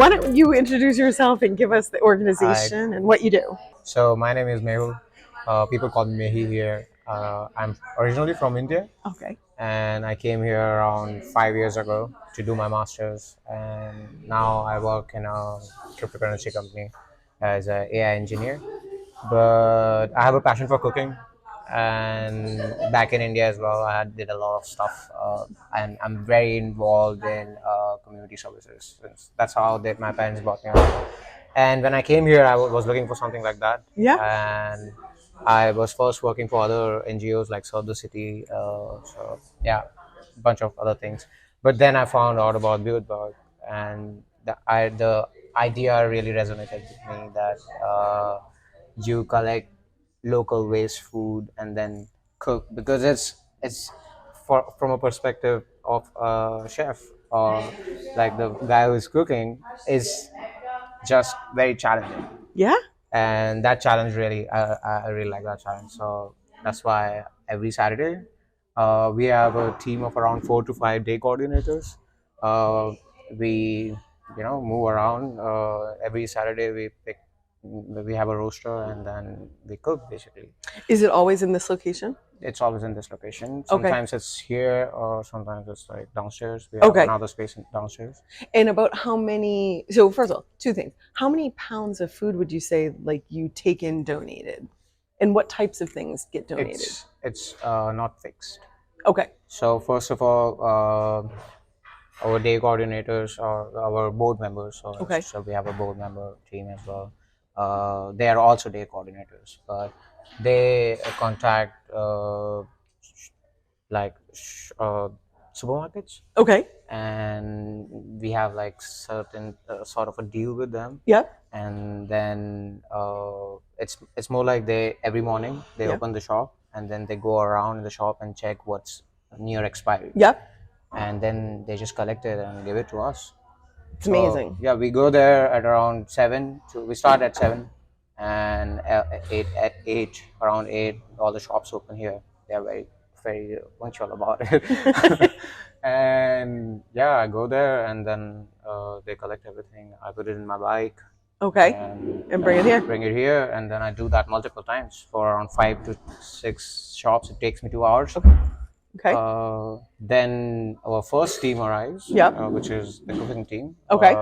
why don't you introduce yourself and give us the Hi. organization and what you do? So my name is Mehul. People call me Mehi here. I'm originally from India, Okay. and I came here around 5 years ago to do my masters. And now I work in a cryptocurrency company as an AI engineer. But I have a passion for cooking, and back in India as well, did a lot of stuff. And I'm very involved in community services. Since that's how my parents brought me up. And when I came here, I was looking for something like that. Yeah. And I was first working for other NGOs like Serve the City. So yeah, a bunch of other things. But then I found out about Buildberg, and the idea really resonated with me that you collect local waste food and then cook, because it's from a perspective of a chef, or like the guy who's cooking is just very challenging. Yeah. And that challenge really, I really like that challenge. So that's why every Saturday we have a team of around 4 to 5 day coordinators. We move around. Every Saturday we have a roaster, and then we cook basically. Is it always in this location? It's always in this location. Okay. Sometimes it's here, or sometimes it's like downstairs. We have Okay. another space downstairs. And about how many, so first of all, two things. How many pounds of food would you say like you take in donated? And what types of things get donated? It's not fixed. Okay. So first of all, our day coordinators are our board members. So, Okay. so we have a board member team as well. They are also day coordinators, but they contact like supermarkets, Okay. and we have like certain sort of a deal with them. Yep. And then it's more like they every morning they Yeah. open the shop, and then they go around in the shop and check what's near expiry, Yep. and then they just collect it and give it to us. It's So amazing. yeah, we go there at around 7. We start at 7, and at 8, around 8, all the shops open here. They are very punctual about it. And yeah, I go there, and then they collect everything. I put it in my bike. Okay. And bring it here. Bring it here, and then I do that multiple times for around 5 to 6 shops. It takes me 2 hours. Okay. Then our first team arrives, Yep. which is the cooking team. Okay.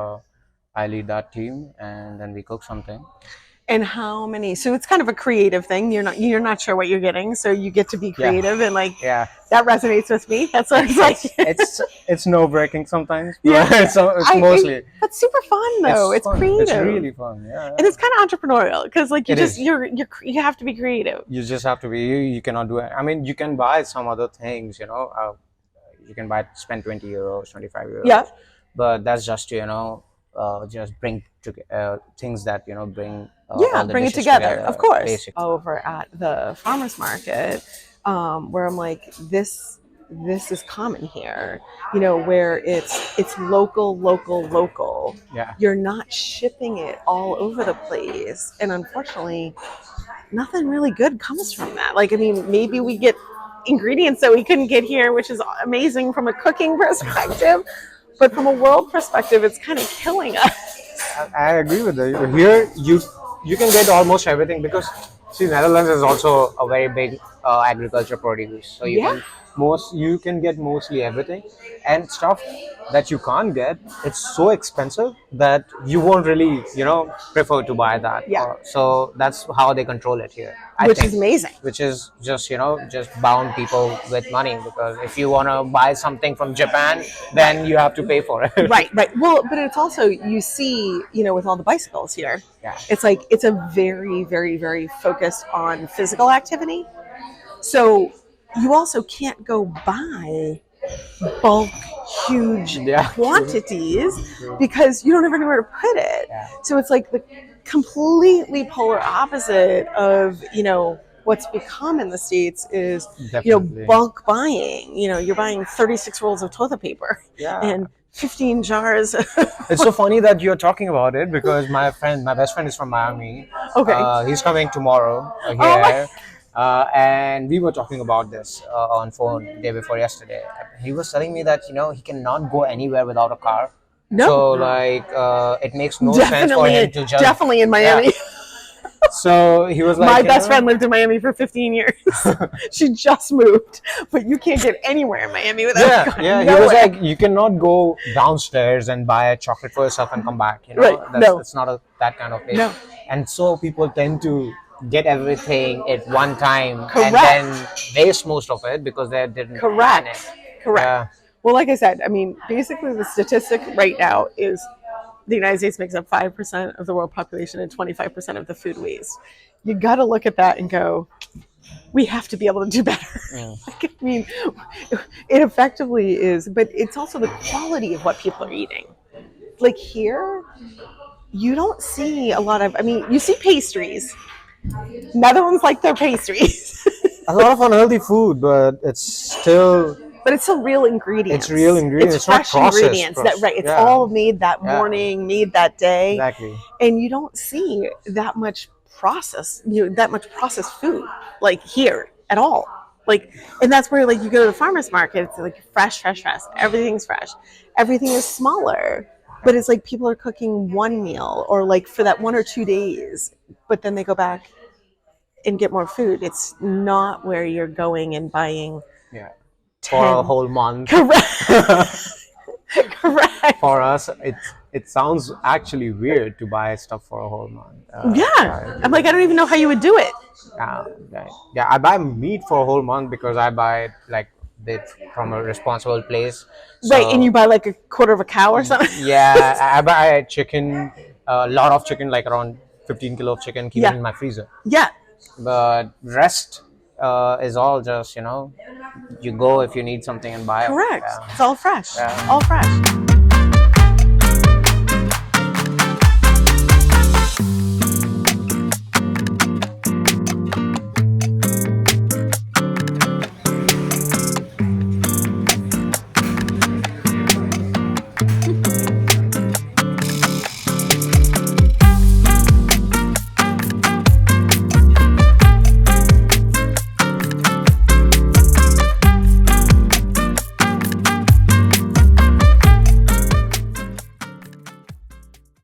I lead that team, and then we cook something. And how many? So it's kind of a creative thing. You're not sure what you're getting, so you get to be creative, and like Yeah, that resonates with me. That's what it's like. it's nerve wracking sometimes. Yeah. But it's mostly. That's super fun though. It's fun. creative. It's really fun. Yeah. And it's kind of entrepreneurial because like It is. you have to be creative. You just have to be. You cannot do it. I mean, you can buy some other things. You can spend 20 euros, 25 euros. Yeah. But that's just to just bring things that bring. Yeah, all the bring it dishes together, of course. basically. Over at the farmers market, where I'm like, this is common here, where it's local. Yeah. You're not shipping it all over the place, and unfortunately, nothing really good comes from that. Like, I mean, maybe we get ingredients that we couldn't get here, which is amazing from a cooking perspective, but from a world perspective, it's kind of killing us. I agree with you. Here, you can get almost everything, because see, Netherlands is also a very big agriculture produce. So you can get mostly everything, and stuff that you can't get. It's so expensive that you won't really prefer to buy that. Yeah. So that's how they control it here. Which is amazing. Which is just bound people with money, because if you want to buy something from Japan, then you have to pay for it. Right. Well, but it's also, you see, with all the bicycles here, Yeah. it's like, it's a very, very, very focused on physical activity. So you also can't go buy bulk, huge quantities because you don't ever know where to put it. Yeah. So it's like the completely polar opposite of, what's become in the States is, Definitely. bulk buying. You're buying 36 rolls of toilet paper and 15 jars. It's so funny that you're talking about it, because my best friend is from Miami. Okay. He's coming tomorrow here. And we were talking about this on phone day before yesterday. He was telling me that he cannot go anywhere without a car, No, So like it makes no sense for him to just definitely in yeah. Miami. So he was like, My best friend lived in Miami for 15 years. She just moved, but you can't get anywhere in Miami without going yeah. He nowhere. was like, you cannot go downstairs and buy a chocolate for yourself and come back. You know, Right. No. It's not that kind of place. No. And so people tend to get everything at one time and Correct. then waste most of it because they didn't plan Correct. it. Correct. Yeah. Well, like I said, I mean, basically the statistic right now is the United States makes up 5% of the world population and 25% of the food waste. You got to look at that and go, we have to be able to do better. Like, I mean, it effectively is, but it's also the quality of what people are eating. Like here, you don't see a lot of, I mean, you see pastries. Netherlands like their pastries. A lot of unhealthy food, but it's still But it's still real ingredients. It's real ingredients. It's It's not fresh processed. ingredients. That right. It's Yeah. all made that Yeah. morning, made that day, Exactly. and you don't see that much that much processed food like here at all. Like, and that's where like you go to the farmers market. It's like fresh. Everything's fresh. Everything is smaller, but it's like people are cooking one meal or like for that 1 or 2 days, but then they go back and get more food. It's not where you're going and buying. Yeah. 10. For a whole month. Correct. Correct. For us, it sounds actually weird to buy stuff for a whole month. I'm like, I don't even know how you would do it. Yeah, I buy meat for a whole month because I buy it like from a responsible place. Right, and you buy like a quarter of a cow or something. Yeah, I buy chicken, a lot of chicken, like around 15 kilo of chicken, keep it in my freezer. Yeah. But rest is all just, you go if you need something and buy it. Correct. Yeah. It's all fresh. Yeah. All fresh.